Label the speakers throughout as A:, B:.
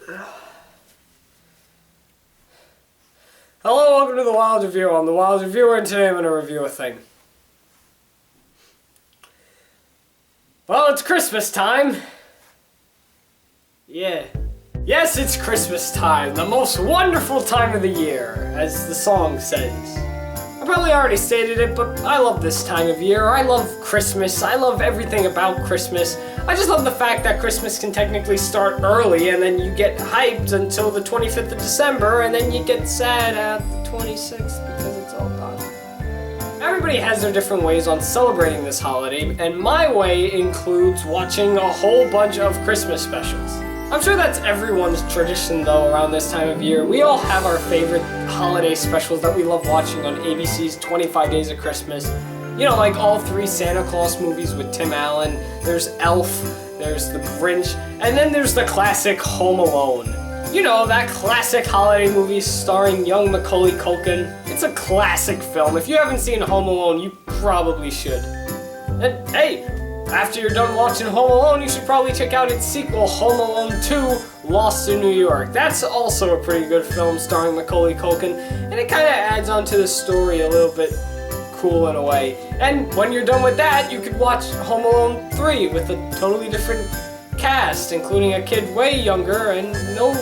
A: Hello, welcome to the Wild Review. I'm the Wild Reviewer, and today I'm going to review a thing. Well, it's Christmas time. Yeah. Yes, it's Christmas time, the most wonderful time of the year, as the song says. I probably already stated it, but I love this time of year. I love Christmas. I love everything about Christmas. I just love the fact that Christmas can technically start early, and then you get hyped until the 25th of December, and then you get sad at the 26th because it's all done. Everybody has their different ways on celebrating this holiday, and my way includes watching a whole bunch of Christmas specials. I'm sure that's everyone's tradition though around this time of year. We all have our favorite holiday specials that we love watching on ABC's 25 Days of Christmas. You know, like all three Santa Claus movies with Tim Allen. There's Elf, there's The Grinch, and then there's the classic Home Alone. You know, that classic holiday movie starring young Macaulay Culkin. It's a classic film. If you haven't seen Home Alone, you probably should. And hey, after you're done watching Home Alone, you should probably check out its sequel, Home Alone 2, Lost in New York. That's also a pretty good film starring Macaulay Culkin, and it kind of adds on to the story a little bit cool in a way. And when you're done with that, you could watch Home Alone 3 with a totally different cast, including a kid way younger, and no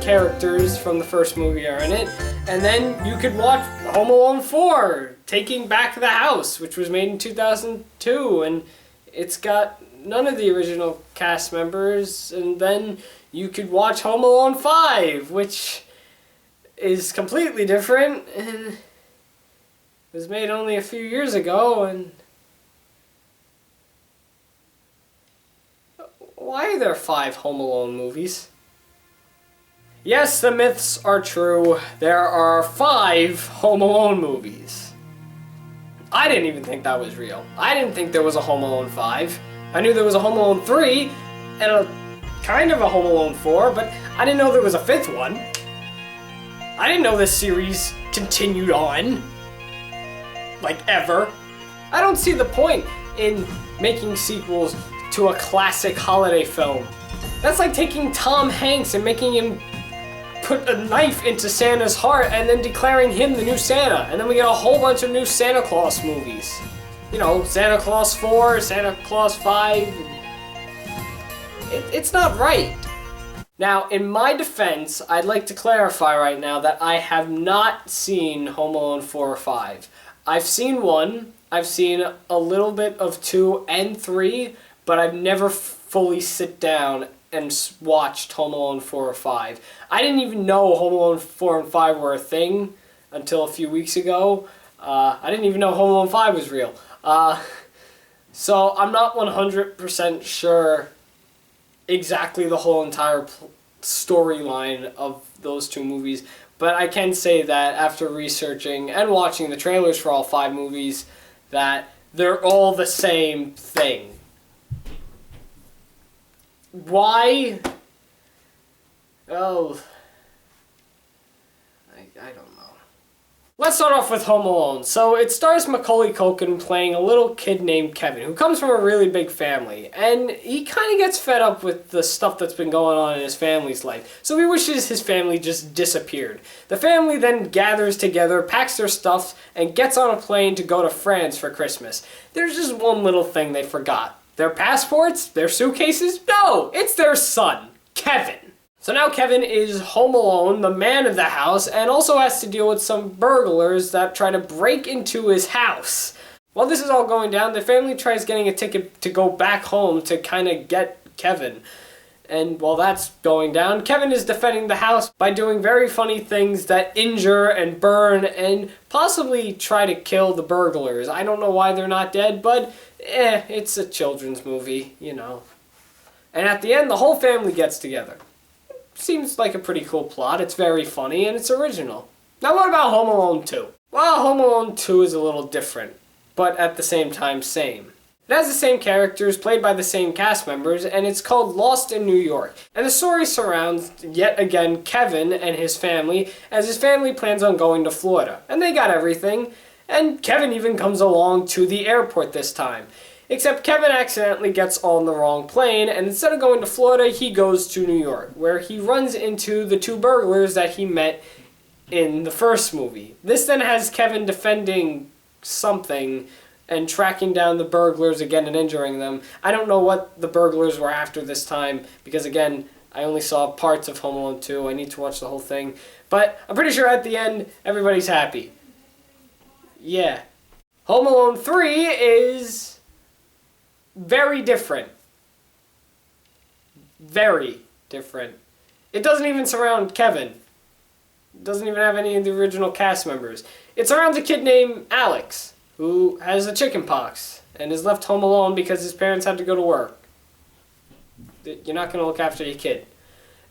A: characters from the first movie are in it. And then you could watch Home Alone 4, Taking Back the House, which was made in 2002, and it's got none of the original cast members. And then you could watch Home Alone 5, which is completely different and was made only a few years ago. And why are there 5 Home Alone movies? Yes, the myths are true. There are 5 Home Alone movies. I didn't even think that was real. I didn't think there was a Home Alone 5. I knew there was a Home Alone 3 and a kind of a Home Alone 4, but I didn't know there was a 5th one. I didn't know this series continued on. Like, ever. I don't see the point in making sequels to a classic holiday film. That's like taking Tom Hanks and making him put a knife into Santa's heart and then declaring him the new Santa. And then we get a whole bunch of new Santa Claus movies. You know, Santa Claus 4, Santa Claus 5. It's not right. Now, in my defense, I'd like to clarify right now that I have not seen Home Alone 4 or 5. I've seen 1, I've seen a little bit of 2 and 3, but I've never fully sit down and watched Home Alone 4 or 5. I didn't even know Home Alone 4 and 5 were a thing until a few weeks ago. I didn't even know Home Alone 5 was real. So I'm not 100% sure exactly the whole entire storyline of those 2 movies, but I can say that after researching and watching the trailers for all 5 movies, that they're all the same thing. Why? Oh, I don't know. Let's start off with Home Alone. So it stars Macaulay Culkin playing a little kid named Kevin, who comes from a really big family, and he kind of gets fed up with the stuff that's been going on in his family's life, so he wishes his family just disappeared. The family then gathers together, packs their stuff, and gets on a plane to go to France for Christmas. There's just one little thing they forgot. Their passports? Their suitcases? No! It's their son, Kevin. So now Kevin is home alone, the man of the house, and also has to deal with some burglars that try to break into his house. While this is all going down, the family tries getting a ticket to go back home to kind of get Kevin. And while that's going down, Kevin is defending the house by doing very funny things that injure and burn and possibly try to kill the burglars. I don't know why they're not dead, but it's a children's movie, you know. And at the end, the whole family gets together. Seems like a pretty cool plot. It's very funny and it's original. Now what about Home Alone 2? Well, Home Alone 2 is a little different, but at the same time same. It has the same characters, played by the same cast members, and it's called Lost in New York. And the story surrounds, yet again, Kevin and his family, as his family plans on going to Florida. And they got everything, and Kevin even comes along to the airport this time. Except Kevin accidentally gets on the wrong plane, and instead of going to Florida, he goes to New York, where he runs into the two burglars that he met in the first movie. This then has Kevin defending something and tracking down the burglars again and injuring them. I don't know what the burglars were after this time, because again, I only saw parts of Home Alone 2. I need to watch the whole thing. But I'm pretty sure at the end, everybody's happy. Yeah. Home Alone 3 is very different. Very different. It doesn't even surround Kevin. It doesn't even have any of the original cast members. It surrounds a kid named Alex, who has a chicken pox and is left home alone because his parents had to go to work. You're not going to look after your kid.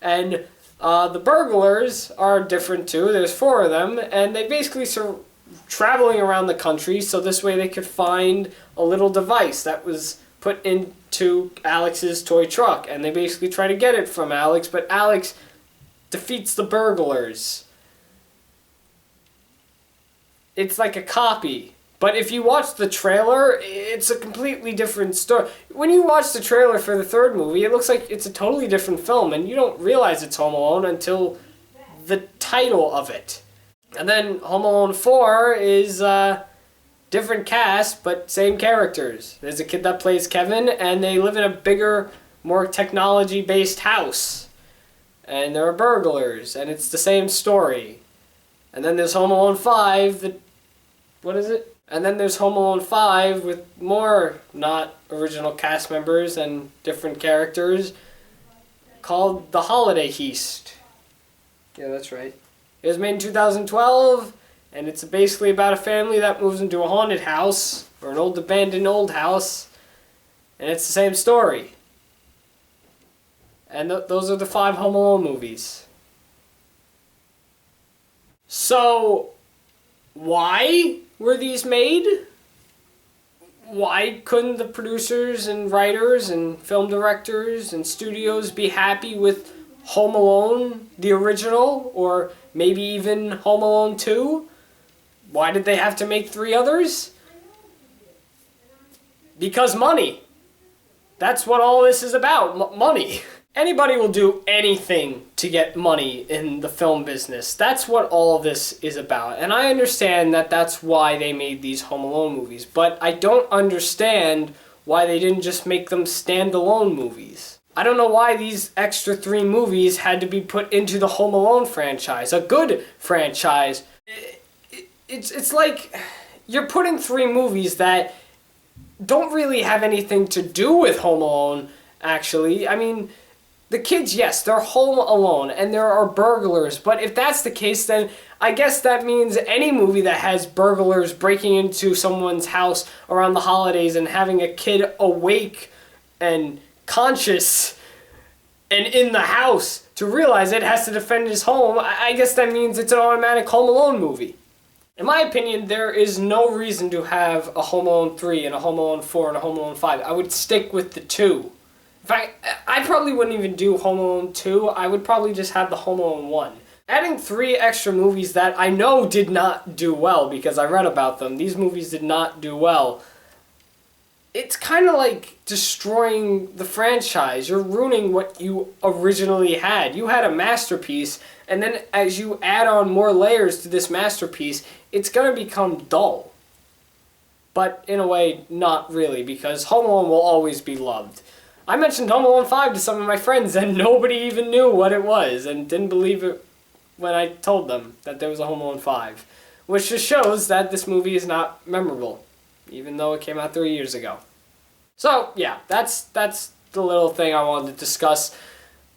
A: And the burglars are different too. There's 4 of them, and they basically traveling around the country so this way they could find a little device that was put into Alex's toy truck, and they basically try to get it from Alex, but Alex defeats the burglars. It's like a copy. But if you watch the trailer, it's a completely different story. When you watch the trailer for the third movie, it looks like it's a totally different film, and you don't realize it's Home Alone until the title of it. And then Home Alone 4 is different cast, but same characters. There's a kid that plays Kevin, and they live in a bigger, more technology-based house. And there are burglars, and it's the same story. And then there's Home Alone 5, what is it? And then there's Home Alone 5 with more not original cast members and different characters called The Holiday Heist. Yeah, that's right. It was made in 2012, and it's basically about a family that moves into a haunted house, or an old abandoned old house, and it's the same story. And those are the 5 Home Alone movies. So, why were these made? Why couldn't the producers and writers and film directors and studios be happy with Home Alone, the original, or maybe even Home Alone 2? Why did they have to make 3 others? Because money. That's what all this is about, money. Anybody will do anything to get money in the film business. That's what all of this is about. And I understand that that's why they made these Home Alone movies. But I don't understand why they didn't just make them standalone movies. I don't know why these extra 3 movies had to be put into the Home Alone franchise. A good franchise. It's like you're putting 3 movies that don't really have anything to do with Home Alone, actually. I mean, the kids, yes, they're home alone, and there are burglars, but if that's the case, then I guess that means any movie that has burglars breaking into someone's house around the holidays and having a kid awake and conscious and in the house to realize it has to defend his home, I guess that means it's an automatic Home Alone movie. In my opinion, there is no reason to have a Home Alone 3 and a Home Alone 4 and a Home Alone 5. I would stick with the 2. In fact, I probably wouldn't even do Home Alone 2. I would probably just have the Home Alone 1. Adding 3 extra movies that I know did not do well, because I read about them. These movies did not do well. It's kind of like destroying the franchise. You're ruining what you originally had. You had a masterpiece, and then as you add on more layers to this masterpiece, it's going to become dull. But in a way, not really, because Home Alone will always be loved. I mentioned Home Alone 5 to some of my friends, and nobody even knew what it was, and didn't believe it when I told them that there was a Home Alone 5. Which just shows that this movie is not memorable, even though it came out 3 years ago. So, yeah, that's the little thing I wanted to discuss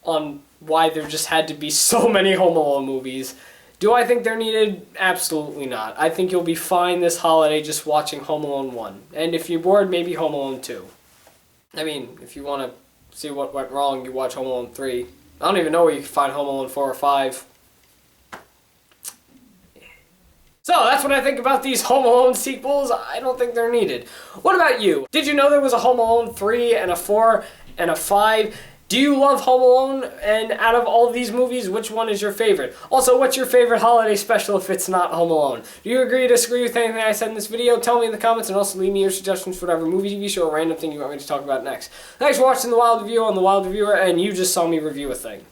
A: on why there just had to be so many Home Alone movies. Do I think they're needed? Absolutely not. I think you'll be fine this holiday just watching Home Alone 1. And if you're bored, maybe Home Alone 2. I mean, if you want to see what went wrong, you watch Home Alone 3. I don't even know where you can find Home Alone 4 or 5. So, that's what I think about these Home Alone sequels. I don't think they're needed. What about you? Did you know there was a Home Alone 3 and a 4 and a 5? Do you love Home Alone? And out of all of these movies, which one is your favorite? Also, what's your favorite holiday special if it's not Home Alone? Do you agree or disagree with anything I said in this video? Tell me in the comments, and also leave me your suggestions for whatever movie, TV show, or random thing you want me to talk about next. Thanks for watching The Wild Review on The Wild Reviewer, and you just saw me review a thing.